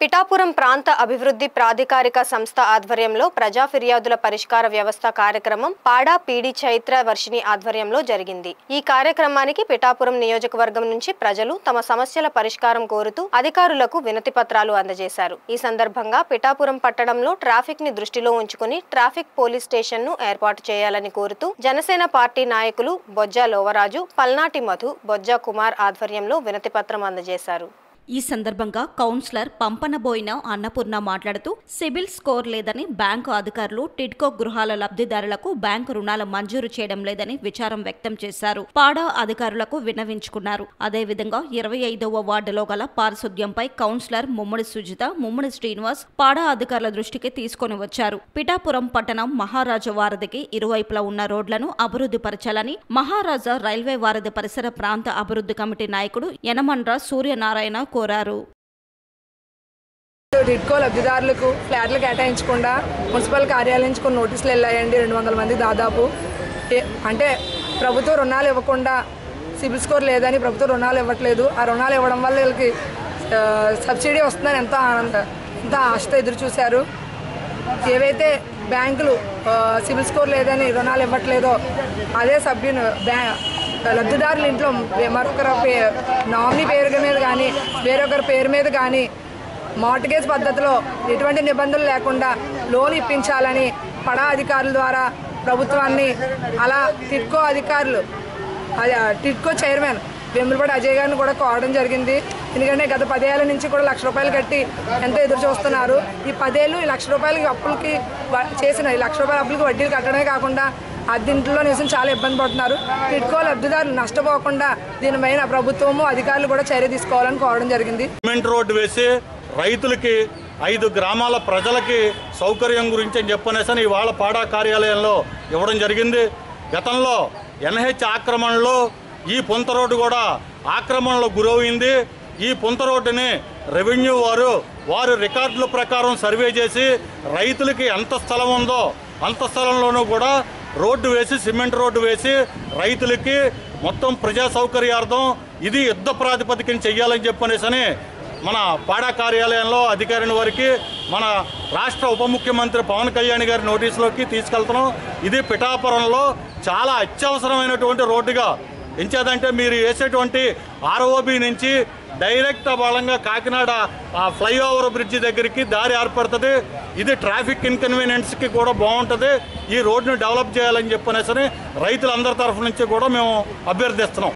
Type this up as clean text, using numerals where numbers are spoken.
పిఠాపురం ప్రాంత అభివృద్ధి ప్రాధికారిక సంస్థ ఆధ్వర్యంలో ప్రజా ఫిర్యాదుల పరిష్కార వ్యవస్థ కార్యక్రమం పాడా పీడి చైత్ర వర్షిణి ఆధ్వర్యంలో జరిగింది। ఈ కార్యక్రమానికి పిఠాపురం నియోజకవర్గం నుంచి ప్రజలు తమ సమస్యల పరిష్కారం కోరుతూ అధికారులకు వినతి పత్రాలు అందజేశారు। ఈ సందర్భంగా పిఠాపురం పట్టణంలో ట్రాఫిక్ ని దృష్టిలో ఉంచుకుని ట్రాఫిక్ పోలీస్ స్టేషన్ ను ఏర్పాటు చేయాలని కోరుతూ జనసేన పార్టీ నాయకులు బొజ్జా లోవరాజు, పల్నాటి మధు, బొజ్జా కుమార్ ఆధ్వర్యంలో వినతి పత్రం అందజేశారు। ఈ సందర్భంగా కౌన్సిలర్ పంపనబోయిన అన్నపూర్ణ మాట్లాడుతూ సిబిల్ స్కోర్ లేదని బ్యాంకు అధికారులు టిడ్కో గృహాల లబ్ధిదారులకు బ్యాంకు రుణాలు మంజూరు చేయడం లేదని విచారం వ్యక్తం చేశారు। పాడా అధికారులకు విన్నవించుకున్నారు। అదేవిధంగా 25వ వార్డులో గల పారిశుద్ధ్యంపై కౌన్సిలర్ ముమ్మడి సుజిత, ముమ్మడి శ్రీనివాస్ పాడా అధికారుల దృష్టికి తీసుకొని వచ్చారు। పిఠాపురం పట్టణం మహారాజా వారధికి ఇరువైపులా ఉన్న రోడ్లను అభివృద్ధి పరచాలని మహారాజా రైల్వే వారధి పరిసర ప్రాంత అభివృద్ధి కమిటీ నాయకుడు యనమండ్ర సూర్యనారాయణ కోరారు। టిడ్కో లబ్ధిదారులకు ఫ్లాట్లు కేటాయించకుండా మున్సిపల్ కార్యాలయం నుంచి కొన్ని నోటీసులు వెళ్ళాయండి। 200 మంది దాదాపు అంటే ప్రభుత్వం రుణాలు ఇవ్వకుండా సిబిల్ స్కోర్ లేదని ప్రభుత్వం రుణాలు ఇవ్వట్లేదు। ఆ రుణాలు ఇవ్వడం వల్ల వీళ్ళకి సబ్సిడీ వస్తుందని ఎంతో ఆశతో ఎదురు చూశారు। ఏవైతే బ్యాంకులు సిబిల్ స్కోర్ లేదని రుణాలు ఇవ్వట్లేదో అదే సభ్యులు లబ్ధిదారుల ఇంట్లో మరొకరి నామినీ పేరు మీద కానీ వేరొకరి పేరు మీద కానీ మార్టిగేజ్ పద్ధతిలో ఎటువంటి నిబంధనలు లేకుండా లోన్ ఇప్పించాలని పడా అధికారుల ద్వారా ప్రభుత్వాన్ని, అలా టిడ్కో అధికారులు టిడ్కో చైర్మన్ వెంబలపడి అజయ్ గారిని కూడా కోరడం జరిగింది। ఎందుకంటే గత 10 ఏళ్ల నుంచి కూడా ₹1,00,000 కట్టి ఎంతో ఎదురు చూస్తున్నారు। ఈ 10 ఏళ్ళు ఈ ₹1,00,000 అప్పులకి చేసిన ఈ ₹1,00,000 అప్పులకి వడ్డీలు కట్టడమే కాకుండా అద్దెంట్లో నివసం చాలా ఇబ్బంది పడుతున్నారు। టిడ్కో లబ్ధిదారులు నష్టపోకుండా దీనిపైన ప్రభుత్వము అధికారులు కూడా చర్య తీసుకోవాలని కోరడం జరిగింది। సిమెంట్ రోడ్డు వేసి రైతులకి 5 గ్రామాల ప్రజలకి సౌకర్యం గురించి అని చెప్పనేసని ఇవాళ పాడా కార్యాలయంలో ఇవ్వడం జరిగింది। గతంలో ఎన్హెచ్ ఆక్రమణలో ఈ పొంత రోడ్డు కూడా ఆక్రమణలో గురవుయింది। ఈ పొంత రోడ్డుని రెవెన్యూ వారు రికార్డుల ప్రకారం సర్వే చేసి రైతులకి ఎంత స్థలం ఉందో అంత స్థలంలోనూ కూడా రోడ్డు వేసి సిమెంట్ రోడ్డు వేసి రైతులకి మొత్తం ప్రజా సౌకర్యార్థం ఇది యుద్ధ ప్రాతిపదికన చెయ్యాలని చెప్పనేసని మన పాడా కార్యాలయంలో అధికారిని వారికి మన రాష్ట్ర ఉప ముఖ్యమంత్రి పవన్ కళ్యాణ్ గారి నోటీసులోకి తీసుకెళ్తున్నాం। ఇది పిఠాపురంలో చాలా అత్యవసరమైనటువంటి రోడ్డుగా ఎంచేదంటే మీరు వేసేటువంటి ఆర్ఓబి నుంచి డైరెక్ట్ బలంగా కాకినాడ ఫ్లైఓవర్ బ్రిడ్జి దగ్గరికి దారి ఏర్పడుతుంది। ఇది ట్రాఫిక్ ఇన్కన్వీనియన్స్కి కూడా బాగుంటుంది। ఈ రోడ్డును డెవలప్ చేయాలని చెప్పనేసని రైతులందరి తరఫు నుంచి కూడా మేము అభ్యర్థిస్తున్నాం।